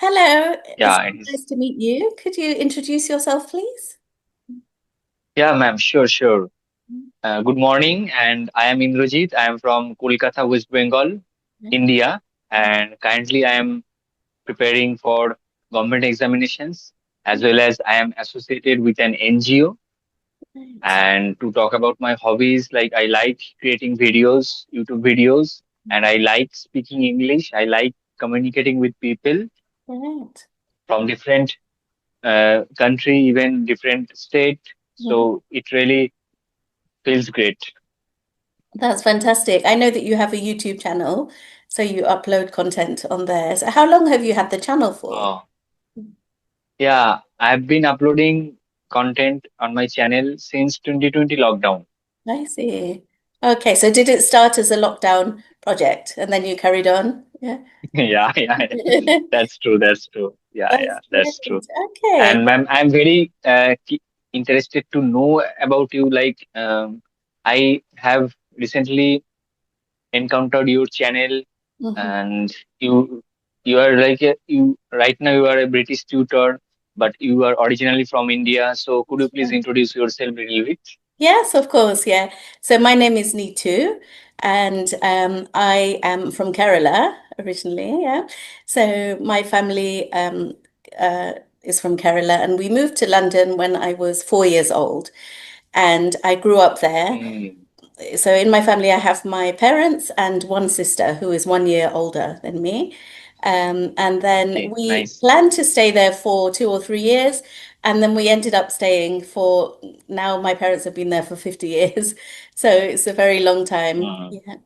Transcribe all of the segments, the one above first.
Hello, it's Yeah, it is. nice to meet you. Could you introduce yourself, please? Yeah, ma'am. Sure, sure. Good morning, and I am Indrajit. I am from Kolkata, West Bengal, India, and currently I am preparing for government examinations as well as I am associated with an NGO. Right. And to talk about my hobbies, like I like creating videos, YouTube videos, and I like speaking English. I like communicating with people Right. from different country, even different state. Mhm. So it really feels great. That's fantastic. I know that you have a YouTube channel, so you upload content on there. So how long have you had the channel for? Oh, yeah, I've been uploading content on my channel since 2020 lockdown. I see. Okay, so did it start as a lockdown project and then you carried on? Yeah. Yeah, yeah, that's true. That's true. Yeah, That's yeah, great. that's true. Okay. And ma'am, I'm very interested to know about you. Like, I have recently encountered your channel, Mhm. and you you are like you right now you are a British tutor, but you are originally from India. So could you please introduce yourself a little bit? Yes, of course. Yeah. So my name is Neetu, and I am from Kerala originally. Yeah. So my family is from Kerala, and we moved to London when I was 4 years old, and I grew up there. Mm, So in my family, I have my parents and one sister who is 1 year older than me. And then okay, we nice. planned to stay there for 2 or 3 years. And then we ended up staying for now my parents have been there for 50 years. So it's a very long time. Mm, Yeah.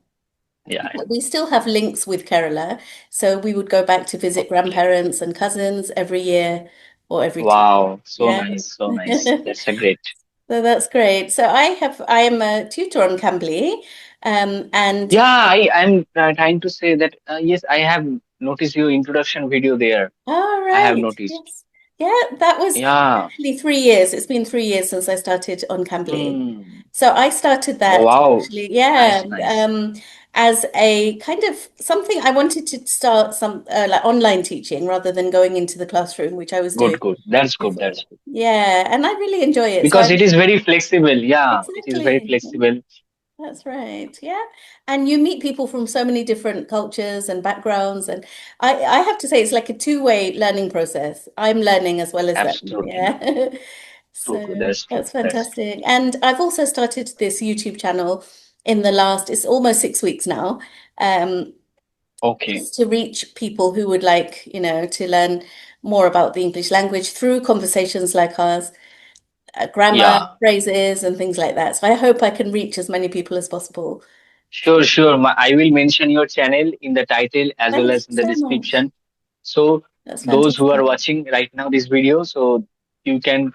yeah, yeah. But we still have links with Kerala. So we would go back to visit Okay. grandparents and cousins every year or every 2 years. Wow, so Yeah. nice, so nice. That's a great. So that's great. So I am a tutor on Cambly, and Yeah, I'm trying to say that yes, I have noticed your introduction video there. all I have right, noticed. yes, yeah, that was Yeah. actually 3 years. It's been 3 years since I started on Cambly. Mm. So I started Oh, that wow. actually, yeah, Nice, nice. as a kind of something I wanted to start some like online teaching rather than going into the classroom, which I was Good, doing good. That's good. before. That's good. Yeah, and I really enjoy it. So Because I it is very flexible. Yeah, it is very exactly. flexible. That's right. Yeah. And you meet people from so many different cultures and backgrounds. And I have to say, it's like a two-way learning process. I'm learning as well as them. Absolutely, ma'am. Yeah. True, true. So That's true. that's That's true. fantastic. And I've also started this YouTube channel in the last, it's almost 6 weeks now, um, Okay. just to reach people who would like, to learn more about the English language through conversations like ours, grammar, Yeah. phrases, and things like that. So I hope I can reach as many people as possible. Sure, sure. I will mention your channel in the title as well Thank you as in the so much. description. So That's those who are fantastic. watching right now this video, so you can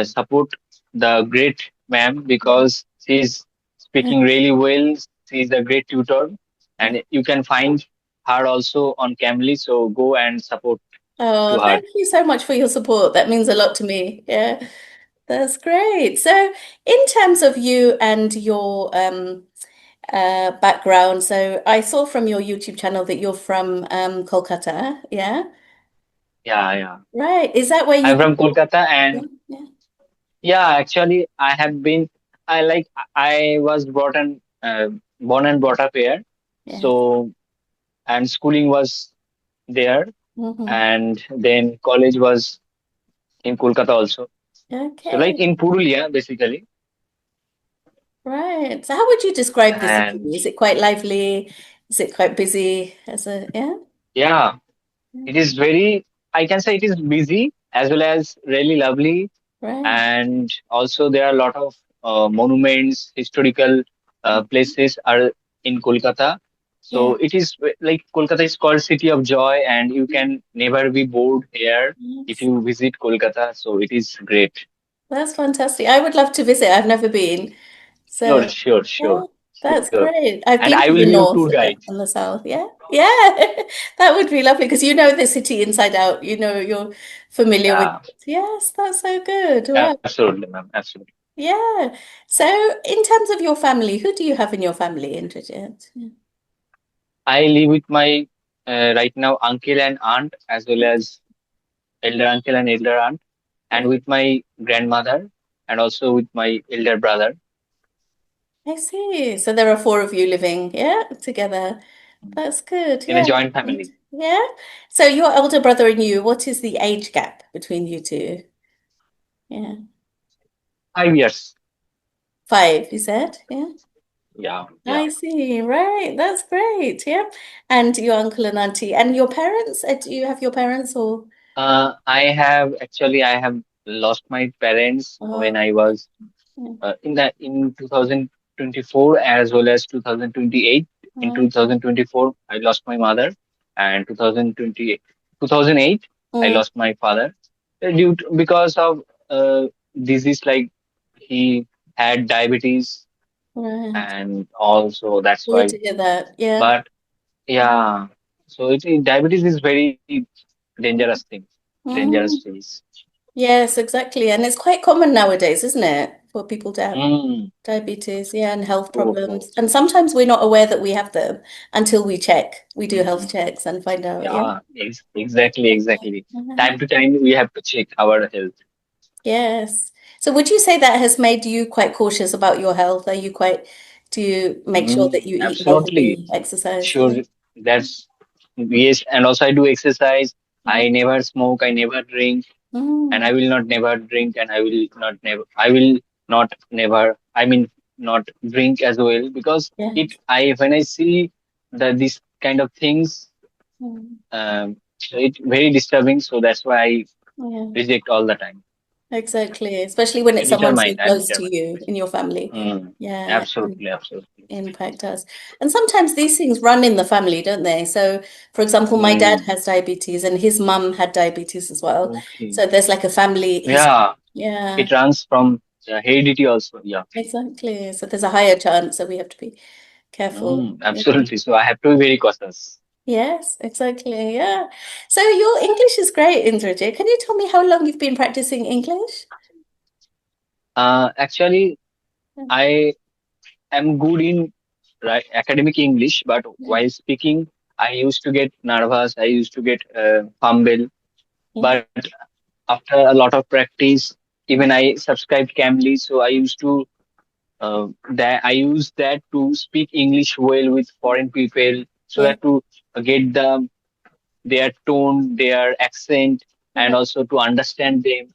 support the great ma'am because she is speaking really well. She is a great tutor, and you can find her also on Cambly. So go and support to Oh, her. thank you so much for your support. That means a lot to me. Yeah, that's great. So, in terms of you and your background, so I saw from your YouTube channel that you're from Kolkata. Yeah, Yeah, yeah. right. Is that where you I'm grew from up? Kolkata, Yeah, and yeah, yeah, actually, I have been. I like. I was born and brought up here. yeah. So and schooling was there, Hmm. and then college was in Kolkata also. So like Okay, in Purulia, basically. right. So, how would you describe the city? And Is it quite lively? Is it quite busy? Yeah? yeah, it is very. I can say it is busy as well as really lovely, Right. and also there are a lot of monuments, historical places are in Kolkata. Yeah. So it is like Kolkata is called City of Joy, and you can never be bored here if Yes. you visit Kolkata. So it is great. That's fantastic. I would love to visit. I've never been. Sure, So, sure, yeah, sure, that's sure. great. I've And been I to will the be your north tour guide. and the south. Yeah. Yeah. That would be lovely because you know the city inside out. You're familiar with Yeah, it. Yes, that's so good. Wow. absolutely, ma'am. Absolutely. Yeah. So, in terms of your family, who do you have in your family, Indrajit? Yeah. I live with my right now uncle and aunt, as well as elder uncle and elder aunt, and with my grandmother, and also with my elder brother I see. So there are four of you living, yeah, together. That's good. in a Yeah. joint And- family. Yeah. So your elder brother and you, what is the age gap between you two? Yeah. 5 years. Five, you said? Yeah. Yeah, yeah. I see. Right. That's great. Yeah. And your uncle and auntie and your parents? Do you have your parents or? I have lost my parents when Oh, I was yeah. in 2024 as well as 2028. In Oh, 2024, I lost my mother, and 2028, 2008, I mm, lost my father because of disease like he had diabetes, right. and also that's Sorry why. to hear that. Yeah. But yeah, so diabetes is very dangerous thing, dangerous Mm, disease. yes, exactly. And it's quite common nowadays, isn't it? For people to have Mm, diabetes, yeah, and health true, true. problems. And sometimes we're not aware that we have them until we check. We do Mhm. health checks and find out. Yeah. Yeah, exactly, exactly. Uh-huh. Time to time, we have to check our health. Yes. So would you say that has made you quite cautious about your health? Do you make sure that you eat Absolutely. healthy, exercise? Sure. Yeah. That's yes. And also, I do exercise. Yeah. I never smoke. I never drink, and I Mm. will not never drink, and I will not never. I mean, not drink as well because it. Yes. I when I see this kind of things, Mm. it very disturbing. So that's why I Yeah. reject all the time. Exactly. Especially when I it's someone so determine. I'm close to determined. you in your family. Mm, Yeah. absolutely, absolutely. Impact us. And sometimes these things run in the family, don't they? So, for example, my dad Mm, has diabetes and his mum had diabetes as well. okay. So there's like a family history. Yeah, Yeah, it runs from heredity also. Yeah. exactly. So there's a higher chance, so we have to be careful. Yeah. Absolutely. So I have to be very cautious. Yes, exactly. Yeah. So your English is great, Indrajit. Can you tell me how long you've been practicing English? Actually, I am good in right academic English, but Yeah. while speaking, I used to get nervous. I used to get fumble. Yeah. But after a lot of practice, even I subscribed Cambly, so I used to that I use that to speak English well with foreign people, so Yeah. that to get their tone, their accent, and Yeah. also to understand them,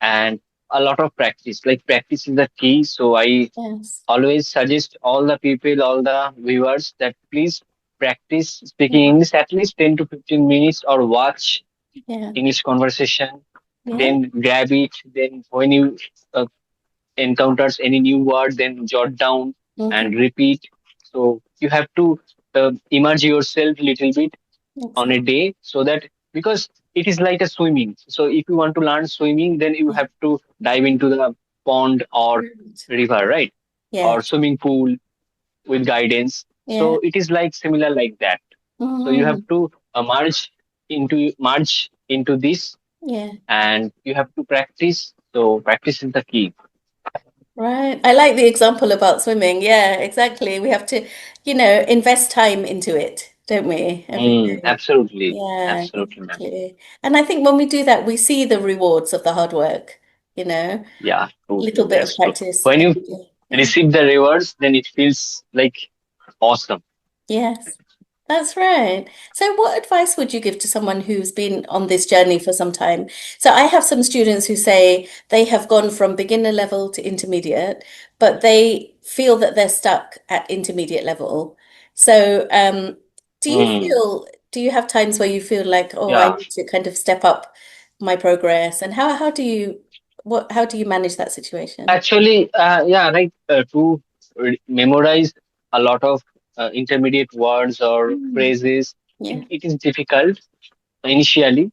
and a lot of practice. Like practice is the key. So I Yes. always suggest all the people, all the viewers that please practice Yeah. speaking English at least 10 to 15 minutes or watch Yeah. English conversation. Yeah. Then grab it. Then when you uh, encounters any new word, then jot down and Hmm. repeat. So you have to immerse yourself little bit on a Exactly. day, so that because it is like a swimming. So if you want to learn swimming, then you Yeah. have to dive into the pond or Right. river, right? Yeah. Or swimming pool with guidance. Yeah. So it is like similar like that. So you have Hmm. to merge into this, Yeah. and you have to practice. So practice is the key. Right. I like the example about swimming. Yeah, exactly. We have to, invest time into it, don't we? Every day. Absolutely, Yeah, absolutely, ma'am. exactly. And I think when we do that, we see the rewards of the hard work, you know, Yeah, true, little true. bit of That's true. practice When you every day. Yeah. receive the rewards, then it feels like awesome. Yes, that's right. So, what advice would you give to someone who's been on this journey for some time? So, I have some students who say they have gone from beginner level to intermediate, but they feel that they're stuck at intermediate level. So, Mm, do you have times where you feel like, oh, I yeah. need to kind of step up my progress? And how do you manage that situation? Actually, yeah, like to memorize a lot of intermediate words or Mm, phrases, yeah, it is difficult initially.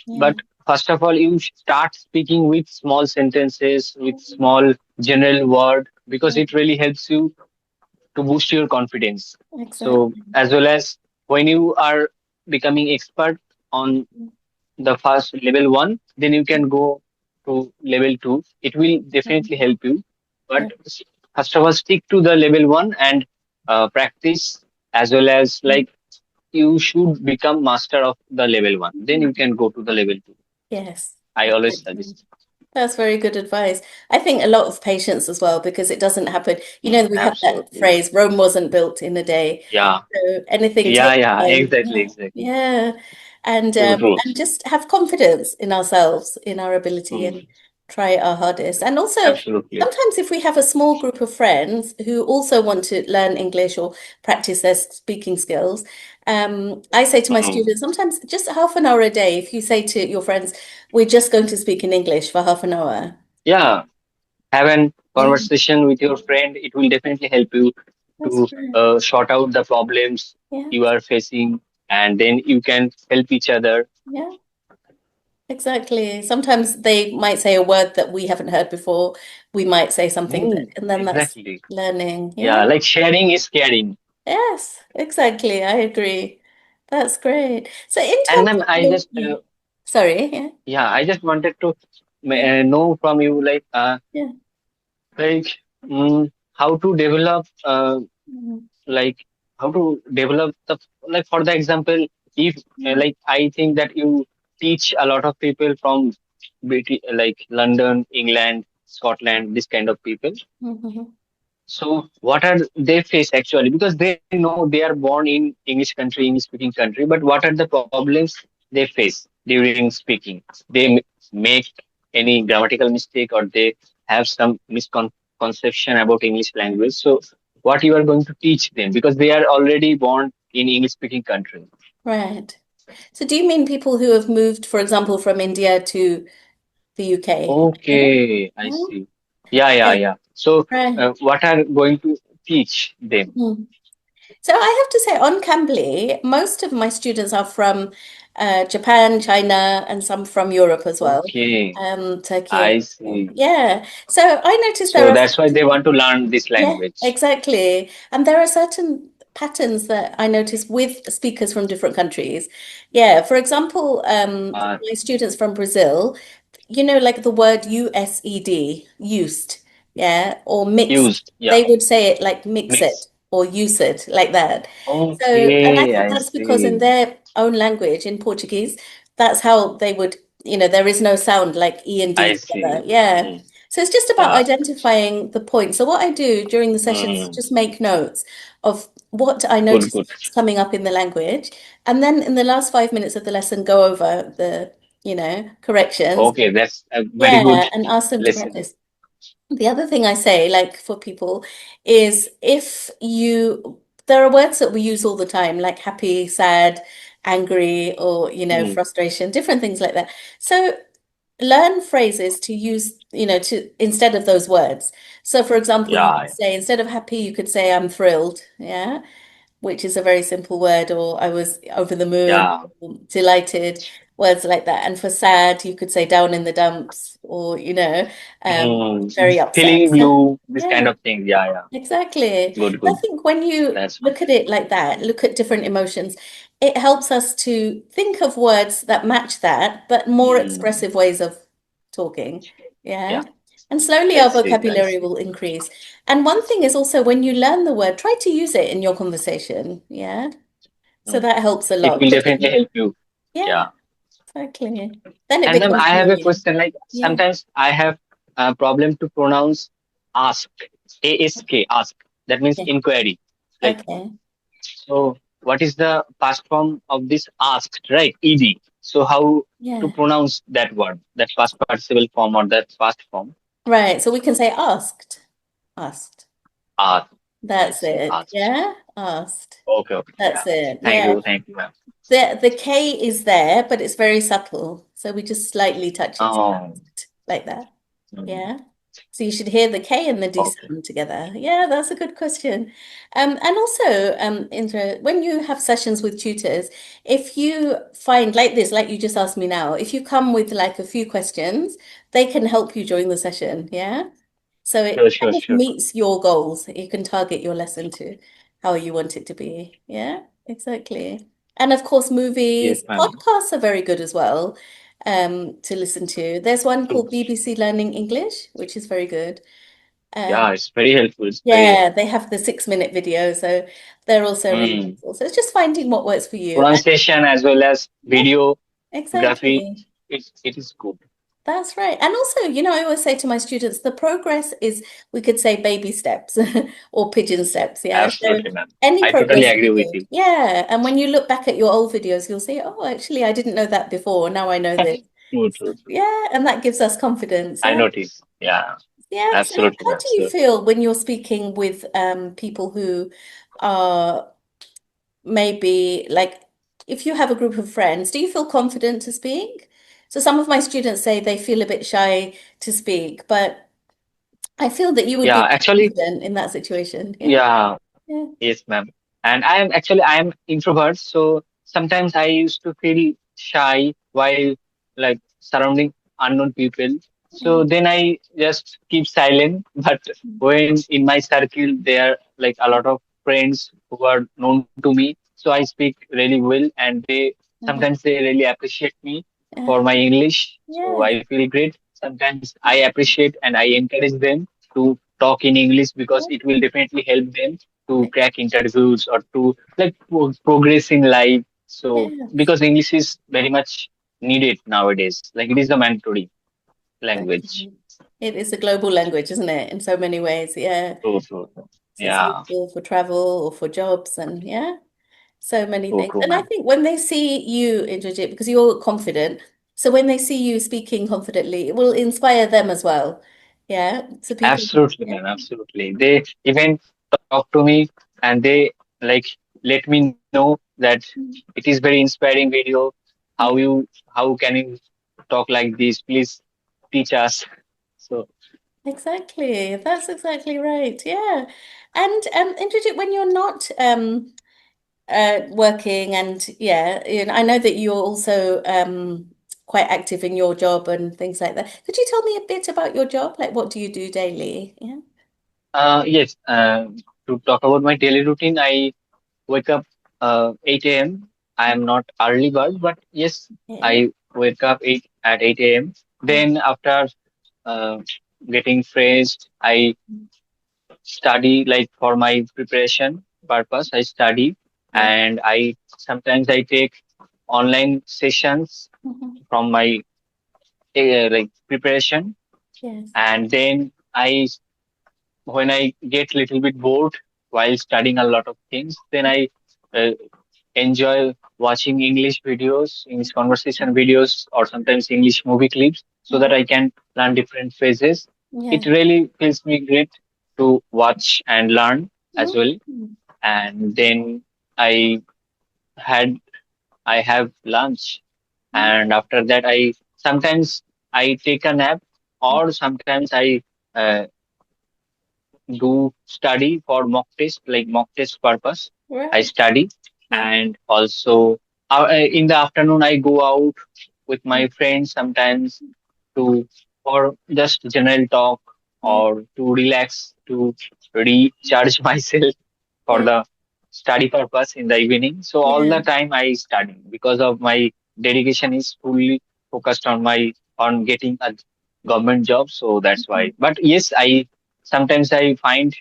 yeah, But first of all, you start speaking with small sentences, with small general word, because yeah, it really helps you to boost your confidence. So, exactly. as well as when you are becoming expert on the first level one, then you can go to level two. It will definitely help you. But Yeah. first of all, stick to the level one and practice, as well as like you should become master of the level one. Then you can go to the level two. Yes, I always exactly. suggest. That's very good advice. I think a lot of patience as well, because it doesn't happen. We have that Absolutely. phrase, Rome wasn't built in a day. Yeah. So anything Yeah. takes Yeah. time. Exactly. Yeah. Exactly. Yeah. True. True. And just have confidence in ourselves, in our ability, Hmm. and try our hardest. And also Absolutely. sometimes if we have a small group of friends who also want to learn English or practice their speaking skills, I say to my Hmm. students, sometimes just half an hour a day, if you say to your friends, we're just going to speak in English for half an hour. Yeah. Have an Yeah, conversation with your friend. It will definitely help you that's to true. sort out the problems Yeah, you are facing, and then you can help each other. yeah, exactly. Sometimes they might say a word that we haven't heard before. We might say something that, and then that's Exactly. learning. Yeah. Yeah, like sharing is caring. Yes, exactly. I agree. That's great. So in And terms ma'am, of your, yeah. Sorry, yeah, yeah, I just wanted to yeah, know from you, yeah. like, how to develop, Mhm. like, how to develop the, like, for the example, if, Yeah. like, I think that you teach a lot of people from, like, London, England, Scotland, this kind of people. Mhm. So what are they face actually? Because they know they are born in English country, English speaking country, but what are the problems they face during speaking? They make any grammatical mistake, or they have some misconception about English language. So what you are going to teach them, because they are already born in English speaking country. Right. So do you mean people who have moved, for example, from India to the UK? Yeah. Okay, I Yeah. see. Yeah, yeah, Yeah. yeah. So Right. what are going to teach them? Mhm. So I have to say, on Cambly, most of my students are from Japan, China, and some from Europe as well, Okay, Turkey and I everything. see. Yeah. So I noticed there So are that's why they certain, want to learn this yeah, language. exactly. And there are certain patterns that I notice with speakers from different countries. Yeah. For example, Uh, my students from Brazil, like the word USED, used, yeah, or mixed. used, yeah, They would say it like mix it mix. or use it like that. So, and I Okay, think I that's because in see. their own language, in Portuguese, that's how they would, there is no sound like E and D I together. see. Yeah. Mm, So it's just about yeah. identifying the point. So what I do during the sessions is Mm, just make notes of what I good, notice good. is coming up in the language. And then in the last 5 minutes of the lesson, go over the, corrections. Okay, that's a very good Yeah, and ask them to lesson. practice. The other thing I say, like for people, is there are words that we use all the time, like happy, sad, angry, or, Mm, frustration, different things like that. So learn phrases to use, instead of those words. So for example, you yeah, could say, instead of happy, you could say, I'm thrilled. Yeah, which is a very simple word, or I was over the moon, yeah. or delighted, words like that. And for sad, you could say down in the dumps, or, very upset. Feeling So, blue, this kind yeah, of thing. Yeah, yeah. exactly. Good, I good. think when you That's good. look at it like that, look at different emotions, it helps us to think of words that match that, but more Mm, expressive ways of talking. Yeah. yeah, And slowly I our see, I vocabulary see. will increase. And one thing is also when you learn the word, try to use it in your conversation. Yeah. So Mm. that helps a It lot. will Because definitely help you. yeah, Yeah. exactly. Then it And then becomes I have a familiar. question. Like Yeah. sometimes I have a problem to pronounce ask, ask, ask. That means Okay. inquiry. Like, Okay. so what is the past form of this asked, right? Ed. So how to Yeah. pronounce that word, that past participle form or that past form? Right. So we can say asked. Asked. Asked. I That's see. it. Asked. Yeah. Asked. Okay, okay. Yeah. That's it. Thank Yeah. you. Thank you, ma'am. The K is there, but it's very subtle. So we just slightly touch it Oh, like that. mm, Yeah. So you should hear the K and the D okay. sound together. Yeah, that's a good question. And also, Indra, when you have sessions with tutors, if you find like this, like you just asked me now, if you come with like a few questions, they can help you during the session. Yeah. So Sure, it sure, kind of sure. meets your goals. You can target your lesson to how you want it to be. Yeah, exactly. And of course, Yes, movies, ma'am. podcasts are very good as well, to listen to. There's one True. called BBC Learning English, which is very good. Um, Yeah, it's very helpful. It's very yeah, they have the 6-minute video, so they're also really mm, useful. So it's just finding what works for you. And pronunciation as well as yeah, videography. exactly. It is good. That's right. And also, I always say to my students, the progress is, we could say, baby steps or pigeon steps. Yeah. So Absolutely, ma'am. any I totally progress is agree with good. you. Yeah. And when you look back at your old videos, you'll say, oh, actually, I didn't know that before. Now I know this. True, So, true, true. yeah. And that gives us confidence. I Yeah. noticed. Yeah, Yeah. So absolutely, how ma'am. do you So, feel when you're speaking with people who are maybe like, if you have a group of friends, do you feel confident to speak? So some of my students say they feel a bit shy to speak, but I feel that you would yeah, be actually, confident in that situation. Yeah. yeah, Yeah. yes, ma'am. And I am introvert, so sometimes I used to feel shy while like surrounding unknown people. Yeah. So then I just keep silent. But when in my circle there are like a lot of friends who are known to me, so I speak really well, and they Uh-huh. sometimes they really appreciate me for Uh-huh. my English. So Yeah. I feel great. Sometimes I appreciate and I encourage them to talk in English because it will definitely help them to crack interviews or to like progress in life. So Yes. because English is very much needed nowadays, like it is the mandatory language. Exactly. It is a global language, isn't it? In so many ways. Yeah. True, true, true. So it's Yeah, useful for travel or for jobs and yeah. So many true, things. true, And I ma'am. think when they see you in it, because you're confident, so when they see you speaking confidently, it will inspire them as well. Yeah. So people, Absolutely, yeah. ma'am. Absolutely. They even talk to me and they like let me know that it is very inspiring video. Yeah, How can you talk like this? Please teach us. So exactly. That's exactly right. Yeah. And Indrajit, when you're not working and yeah, I know that you're also quite active in your job and things like that. Could you tell me a bit about your job? Like what do you do daily? Yeah. yes, to talk about my daily routine, I wake up 8 a.m. I am not early bird, but yes, Yeah. I wake up 8 at 8 a.m. Yeah. Then after uh, getting fresh, I study like for my preparation purpose. I study Yeah. and I sometimes I take online sessions Mhm. from my like preparation, Yes. and then I when I get little bit bored while studying a lot of things, then I uh, enjoy watching English videos, English conversation videos, or sometimes English movie clips so that Mhm. I can learn different phrases. It Yeah. really feels me great to watch and learn as well. Mm. And then I had I have lunch, Mm. and after that I sometimes I take a nap, or sometimes I uh, do study for mock test, like mock test purpose. I Right. study, Yeah. and also in the afternoon I go out with my friends sometimes to for just general talk Yeah. or to relax to recharge myself for Yeah. the study purpose in the evening. So all Yeah. the time I study because of my dedication is fully focused on my on getting a government job. So that's why. Mhm. But yes, I sometimes I find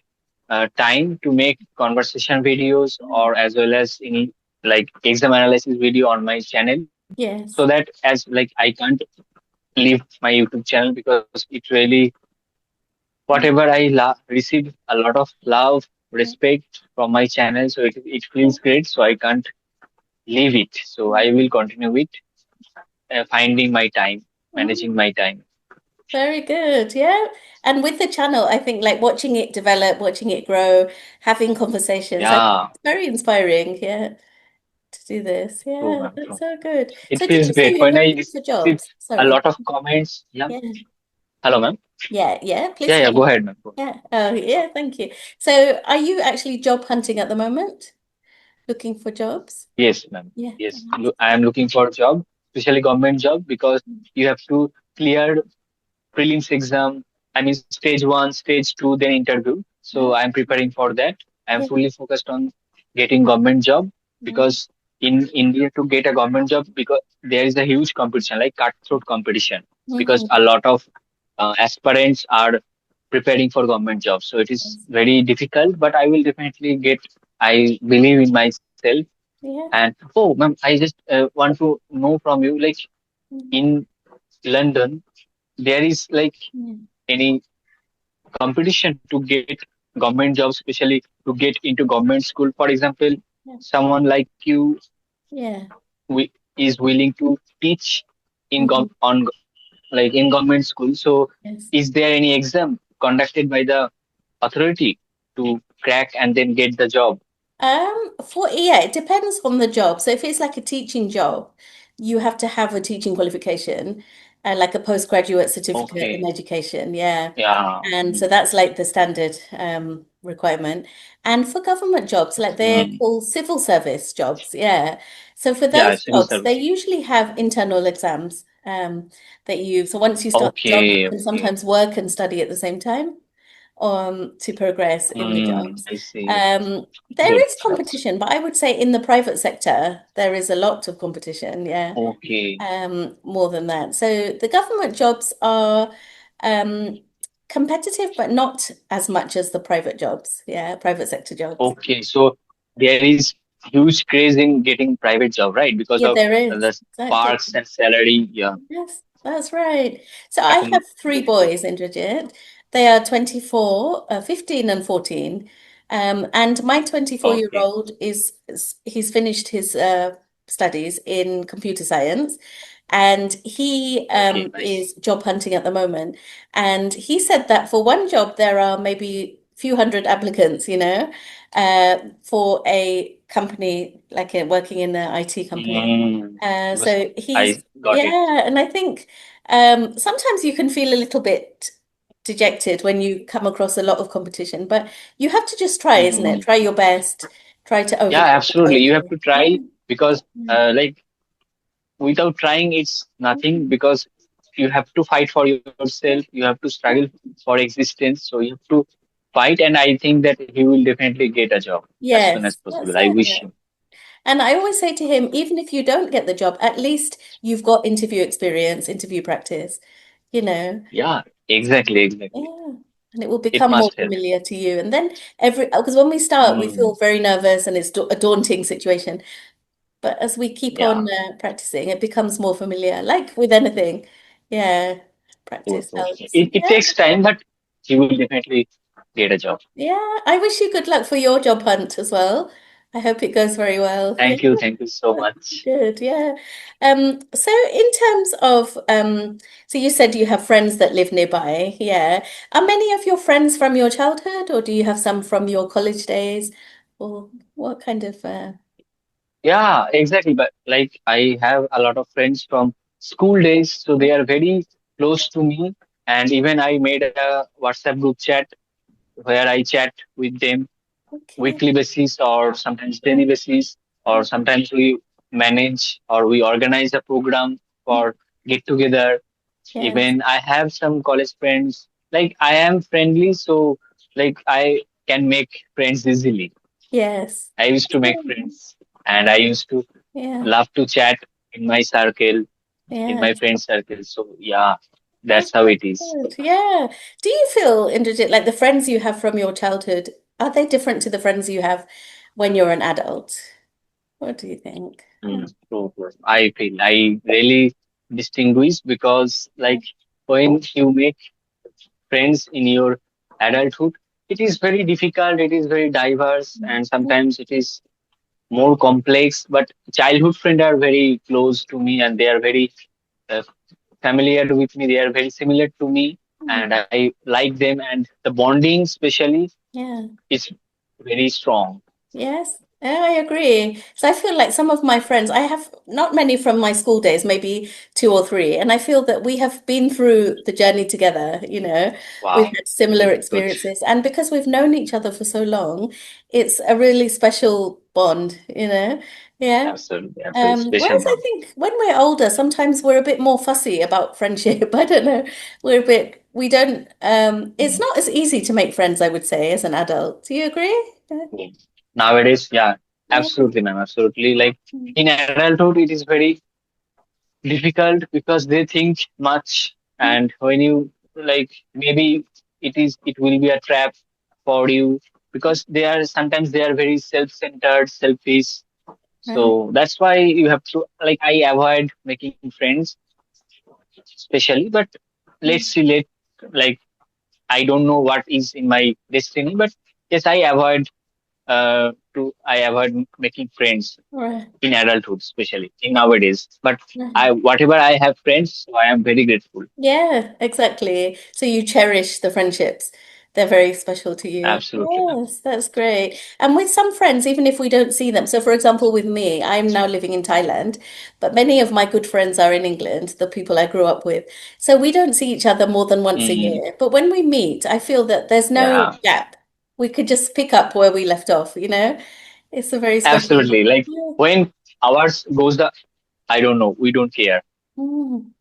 time to make conversation videos or as well as any like exam analysis video on my channel so Yes. that as like I can't leave my YouTube channel because it really whatever receive a lot of love, respect from my channel. So it feels great. So I can't leave it. So I will continue with finding my time, managing Mm. my time. Very good. Yeah. And with the channel, I think like watching it develop, watching it grow, having conversations, I think Yeah, it's very inspiring. Yeah. To do this. true, Yeah. ma'am, That's true. so good. It So did feels you say great you're when I looking for receive jobs? a Sorry. lot of comments. Yeah. Yeah. Hello, ma'am. Yeah. Yeah. Please Yeah, go yeah. Go on. ahead, ma'am. Go ahead. Yeah. Oh, yeah. Thank you. So are you actually job hunting at the moment? Looking for jobs? Yes, ma'am. Yeah. Yes, I am looking for a job, especially government job, because you have to clear prelims exam. I mean, stage one, stage two, then interview. So Yeah. I'm preparing for that. I'm Yeah. fully focused on getting government job Mm-hmm. because in India to get a government job because there is a huge competition, like cutthroat competition, because Mm-hmm. a lot of aspirants are preparing for government jobs. So it is Yes. very difficult, but I will definitely get. I believe in myself. Yeah. And oh, ma'am, I just want to know from you, like Mm. in London, there is like Yeah. any competition to get government jobs, especially to get into government school. For example, Yeah. someone like you Yeah. is willing to teach in Mhm. like in government school. So, Yes. is there any exam conducted by the authority to crack and then get the job? Yeah, it depends on the job. So if it's like a teaching job, you have to have a teaching qualification and like a postgraduate certificate in Okay. education. Yeah. Yeah. And so Mm, that's like the standard requirement. And for government jobs, like they're mm. called civil service jobs. Yeah. So for Yeah, those civil jobs, they service. usually have internal exams so once you start the job, you Okay. can Okay. sometimes work and study at the same time to progress in the Mm, jobs. I see. There Good. is competition, but I would say in the private sector, there is a lot of competition, yeah, Okay. more than that. So the government jobs are um, competitive, but not as much as the private jobs, yeah, private sector jobs. Okay. So there is huge craze in getting private job, right? Because Yeah, of there is, the exactly. parks and salary. Yeah. Yes, that's right. So I have three Accommodation. boys, Indrajit. They are 24, 15 and 14. And my 24-year-old Okay. old he's finished his studies in computer science and he Okay. is Nice. job hunting at the moment. And he said that for one job, there are maybe a few hundred applicants, for a company like working in an IT company. Mm. Because So I he's, got it. yeah, and I think sometimes you can feel a little bit dejected when you come across a lot of competition, but you have to just try, isn't it? Mm. Try your best, try to Yeah, overcome absolutely. You have it. to Yeah. try because, Yeah. like, without trying, it's nothing because you have to fight for yourself. You have to struggle for existence. So you have to fight. And I think that he will definitely get a job as soon as Yes, possible. that's I wish it. him. And I always say to him, even if you don't get the job, at least you've got interview experience, interview practice, you know. Yeah, exactly, exactly. Yeah. And it will It become more must help. familiar to you. And then because when we start, we feel Mm. very nervous and it's a daunting situation. But as we keep on Yeah, practicing, it becomes more familiar, like with anything. Yeah, true, practice true. helps. It Yeah. takes time, but he will definitely get a job. Yeah. I wish you good luck for your job hunt as well. I hope it goes very well. Yeah. Thank you so much. Good, yeah. So in terms of so you said you have friends that live nearby, yeah. Are many of your friends from your childhood, or do you have some from your college days? Or what kind of Yeah, exactly. But like I have a lot of friends from school days, so they are very close to me. And even I made a WhatsApp group chat where I chat with them okay. weekly basis or sometimes daily basis, or sometimes we manage or we organize a program for get together. Yes, Even I have some college friends. Like I am friendly, so like I can make friends easily. yes. I used to make friends and I used to Yeah, love to chat in my circle, in yeah. my friend circle. So yeah, Oh, that's how that's it is. good. Yeah. Do you feel, Indrajit, like the friends you have from your childhood, are they different to the friends you have when you're an adult? What do you think? Mm, true, true. I feel I really distinguish because like when you make friends in your adulthood, it is very difficult, it is very diverse, and sometimes it is more complex. But childhood friends are very close to me and they are very uh, familiar with me. They are very similar to me, and Mm. I like them. And the bonding, especially, Yeah. is very strong. Yes, yeah, I agree. So I feel like some of my friends, I have not many from my school days, maybe two or three, and I feel that we have been through the journey together, we've Wow, had similar good, good. experiences, and because we've known each other for so long, it's a really special bond. Yeah. Absolutely, absolutely special Whereas I bond. think when we're older, sometimes we're a bit more fussy about friendship. I don't know. We don't, it's not as easy to make friends, I would say, as an adult. Do you agree? Yeah. Nowadays, yeah, Yeah. absolutely, ma'am, absolutely. Like Mm. in adulthood, it is very difficult because they think much, and when you like maybe it will be a trap for you, because they are very self-centered, selfish. Right. So that's why you have to, like, I avoid making friends, especially. But let's see, like, I don't know what is in my destiny, but yes, I avoid making friends Right. in adulthood, especially in nowadays. But I Right. whatever I have friends, so I am very grateful. Yeah, exactly. So you cherish the friendships. They're very special to you. Absolutely, ma'am. Yes, that's great. And with some friends, even if we don't see them. So, for example, with me, I'm now living in Thailand, but many of my good friends are in England, the people I grew up with. So we don't see each other more than once a Mm, year. But when we meet, I feel that there's no yeah, gap. We could just pick up where we left off, you know? It's a very special. absolutely. Like, Yeah. when hours goes the, I don't know, we don't care. Mm.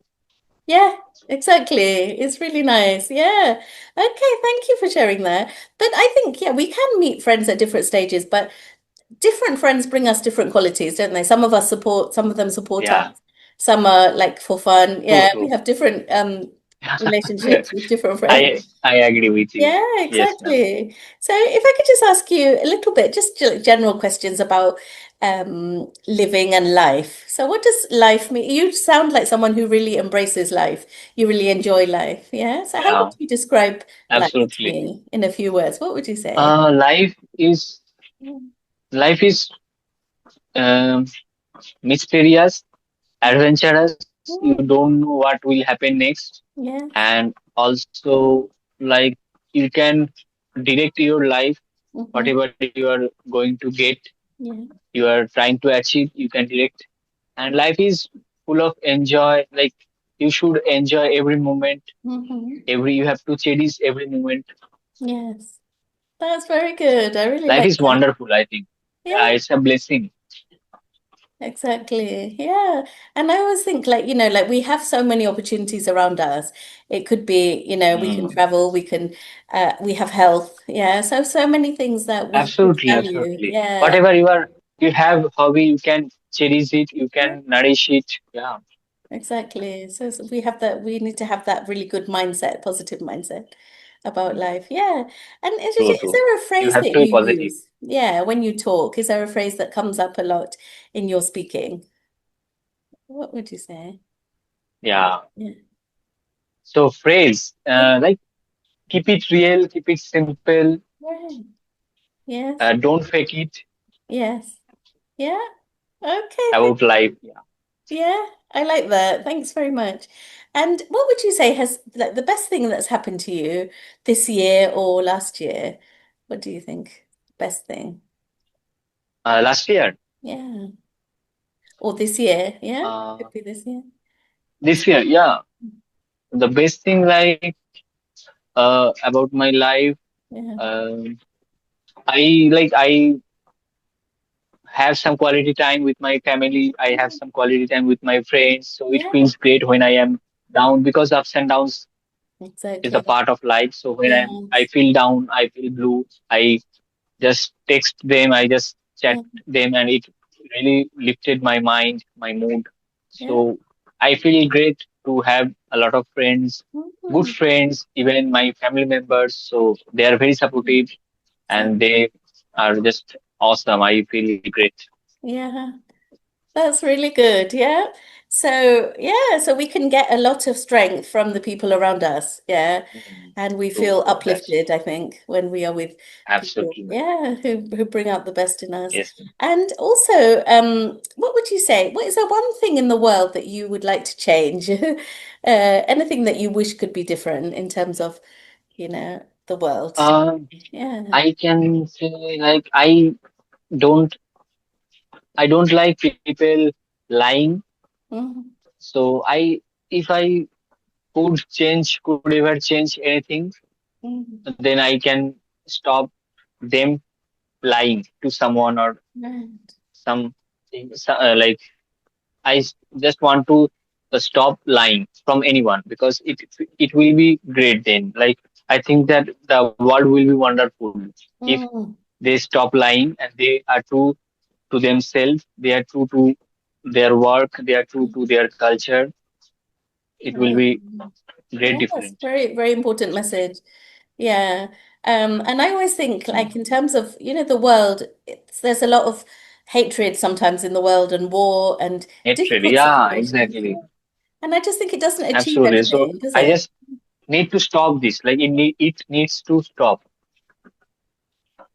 Yeah, exactly. It's really nice. Yeah. Okay, thank you for sharing that. But I think, yeah, we can meet friends at different stages, but different friends bring us different qualities, don't they? Some of us support, some of them support us. Yeah, Some are like for fun. true, Yeah, we true. have different relationships with different friends. I agree with you. Yeah, Yes, ma'am. exactly. So if I could just ask you a little bit, just general questions about living and life. So what does life mean? You sound like someone who really embraces life. You really enjoy life. Yeah. So how would Yeah, you describe life to absolutely. me in a few words? What would you say? Life is, Mm. life is um, mysterious, adventurous. You don't know what will happen next, Yes. and also, like, you can direct your life, Hmm. whatever you are going to get, Yeah. you are trying to achieve, you can direct. And life is full of enjoy. Like, you should enjoy every moment. Hmm. Every You have to cherish every moment. Yes. That's very good. I really Life like is that. wonderful, I think. Yeah. It's a blessing. Exactly. Yeah. And I always think like, like we have so many opportunities around us. It could be, we can Mm. travel, we have health. Yeah. So many things that we could Absolutely, value. absolutely. Yeah. Whatever you have hobby, you can cherish it, you Yeah, can nourish it. Yeah, exactly. So we need to have that really good mindset, positive mindset about life. Yeah. And true, is true. there a You phrase have that to be you positive. use? Yeah, when you talk, is there a phrase that comes up a lot in your speaking? What would you say? Yeah. Yeah. So phrase, Yeah. like, keep it real, keep it simple, Right. Yes. don't fake it Yes. Yeah. Okay. Thank about life. Yeah. Yeah. I like that. Thanks very much. And what would you say has like the best thing that's happened to you this year or last year? What do you think? Best thing? Last year, Yeah. Or this year? Yeah. uh, Could be this year. this year, yeah. The best thing, like, about my life, Yeah. um I have some quality time with my family. I have some quality time with my friends. So it Yeah. feels great when I am down, because ups and downs is a Exactly. part of life. So when I Yes. feel down, I feel blue, I just text them, I just chat Yeah. them, and it really lifted my mind, my mood. Yeah. So I feel great to have a lot of friends, good Mhm. friends, even my family members. So they are very supportive, and Exactly. they are just awesome. I feel great. Yeah. That's really good. Yeah. So, yeah, so we can get a lot of strength from the people around us. Yeah. Mm. And we True, feel true. That's uplifted, I think, when we are with people, absolutely, man. yeah, who bring out the best in us. Yes, ma'am. And also, what would you say? What is there one thing in the world that you would like to change? Anything that you wish could be different in terms of, the world? Um, Yeah. I can say, like, don't I don't like people lying. Mhm. So if I could ever change anything, Mhm. then I can stop them lying to someone, or Right. something. Like, just want to stop lying from anyone, because it will be great then. Like, I think that the world will be wonderful if Mm. they stop lying, and they are true to themselves. They are true to their work. They are true to their culture. It will Right. be great Yes, different. very, very important message. Yeah. And I always think, like, Mm. in terms of, the world, there's a lot of hatred sometimes in the world and war and Hatred. difficult Yeah, situations. exactly. Yeah. And I just think it doesn't achieve Absolutely. So anything, does I it? just need to stop this. Like it needs to stop.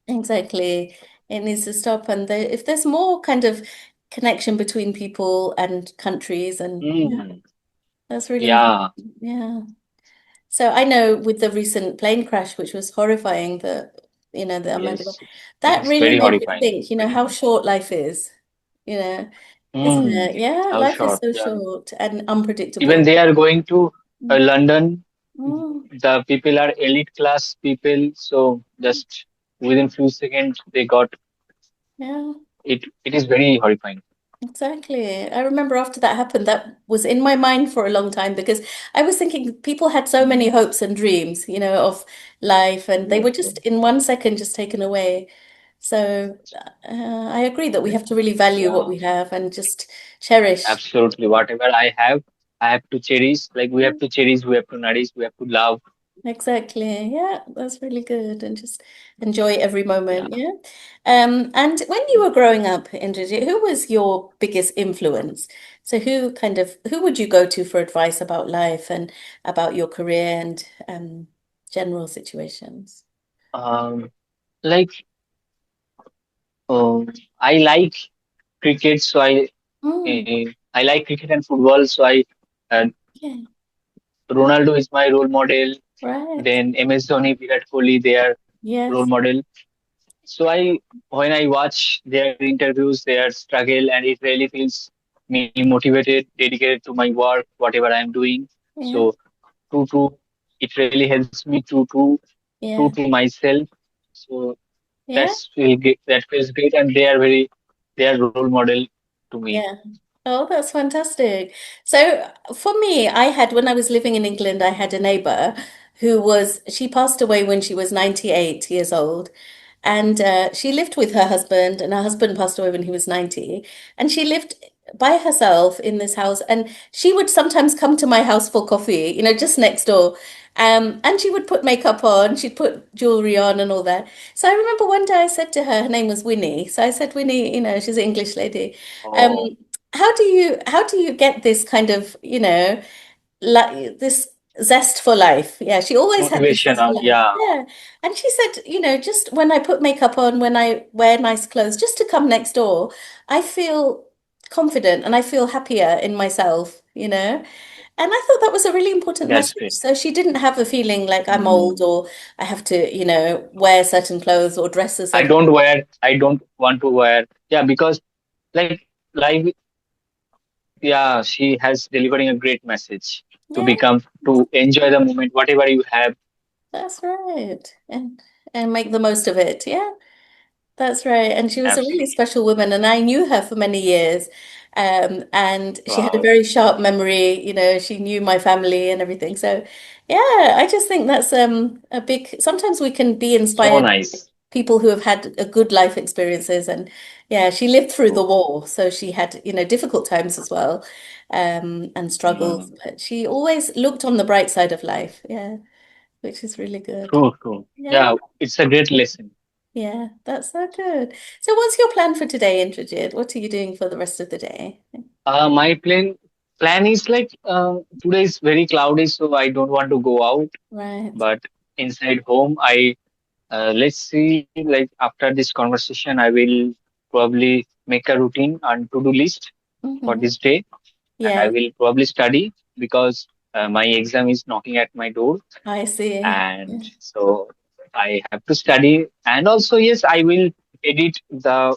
Exactly. It needs to stop. And if there's more kind of connection between people and countries, and yeah, Mm. that's really important. Yeah. Yeah. So I know with the recent plane crash, which was horrifying, the amount of Yes. It that is really very made me horrifying. think, Very how horrifying. short life is, you know, isn't Mm. it? Yeah, How life is short. so Yeah. short and Even unpredictable. they are going to Mm, London. mm, The people are elite class people. So just within few seconds they got yeah. it. It is very horrifying. Exactly. I remember after that happened, that was in my mind for a long time because I was thinking people had so many hopes and dreams, of life, and they True, were true. just in 1 second just taken away. So I agree that we have to really value what Yeah. we have and just cherish. Absolutely. Whatever I have to cherish. Like we have to cherish, we have to nourish, we have to love. Exactly. Yeah, that's really good. And just enjoy every Yeah. moment. Yeah. And when you were growing up, Indrajit, who was your biggest influence? So who would you go to for advice about life and about your career and general situations? Um, like um, I like cricket, so Mm, I like cricket and football. So I yeah, Ronaldo is my role model. right. Then MS Dhoni, Virat Kohli, they are role Yes. model. So when I watch their interviews, their struggle, and it really feels me motivated, dedicated to my work, whatever I am doing. Yeah. So true, it really helps me true Yeah. to myself. So Yeah. that feels great, and they are role model to me. Yeah. Oh, that's fantastic. So for me, when I was living in England, I had a neighbor she passed away when she was 98 years old. And she lived with her husband, and her husband passed away when he was 90. And she lived by herself in this house. And she would sometimes come to my house for coffee, just next door. And she would put makeup on, she'd put jewelry on and all that. So I remember one day I said to her, her name was Winnie. So I said, Winnie, she's an English lady. Um, Oh, how do you get this kind of, like this zest for life? Yeah, she always had this zest for motivational, life. yeah, Yeah. And she said, just when I put makeup on, when I wear nice clothes, just to come next door, I feel confident and I feel happier in myself. And I thought that was a really important that's message. great. So she didn't have a feeling like I'm old Mm. or I have to, wear certain clothes or dress a certain. I don't want to wear, yeah, because like life, yeah, she has delivering a great message Yeah, to enjoy the moment, whatever you have. that's right. And make the most of it. Yeah. That's right. And she was a really Absolutely. special woman, and I knew her for many years. And she had a Wow. very sharp memory, she knew my family and everything. So, yeah, I just think that's a big, sometimes we can be So inspired by nice. people who have had a good life experiences. And yeah, she lived through the True. war, so she had, difficult times as well, and struggles, Mm. but she always looked on the bright side of life. Yeah, which is really good. True. Yeah. Yeah, it's a great lesson. Yeah, that's so good. So what's your plan for today, Indrajit? What are you doing for the rest of the day? My plan is like today is very cloudy, so I don't want to go out. Right. But inside home, I let's see. Like after this conversation, I will probably make a routine and to-do list for Hmm. this day, and I Yeah, will probably study because my exam is knocking at my door, I see. and Yeah. so I have to study. And also, yes, I will edit the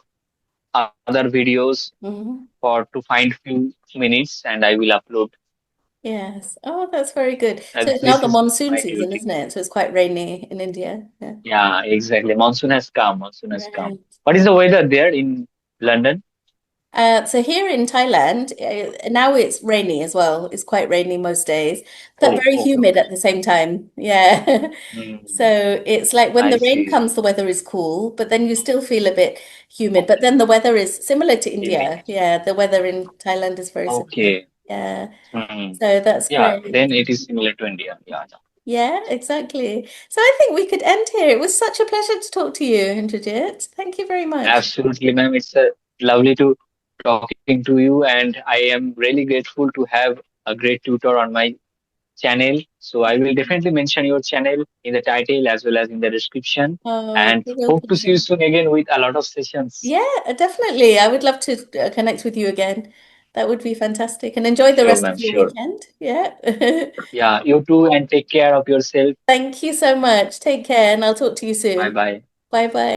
other videos Hmm. for to find few minutes, and I will upload. Yes. Oh, that's very good. So it's now This the is monsoon my day season, isn't routine. it? So it's quite rainy in India. Yeah. Yeah, exactly. Monsoon has come. Monsoon has come. Right. What is the weather there in London? So here in Thailand, now it's rainy as well. It's quite rainy most days, but Oh, very humid okay. at the same time. Yeah. Hmm, So it's like when I the rain see. comes, the weather is cool, but then you still feel a bit humid. But then the weather is similar to Humid. India. Yeah, the weather in Thailand is very similar. Okay. Yeah. Hmm. So that's Yeah, great. then it is similar to India. Yeah. Yeah. Yeah, exactly. So I think we could end here. It was such a pleasure to talk to you, Indrajit. Thank you very much. Absolutely, ma'am. It's lovely to talking to you, and I am really grateful to have a great tutor on my channel. So I will definitely mention your channel in the title as well as in the description. Oh, And it's a real hope to see you pleasure. soon again with a lot of sessions. Yeah, definitely. I would love to connect with you again. That would be fantastic. And enjoy the Sure, rest of ma'am. your Sure. weekend. Yeah. Yeah, you too, and take care of yourself. Thank you so much. Take care, and I'll talk to you Bye soon. bye. Bye bye.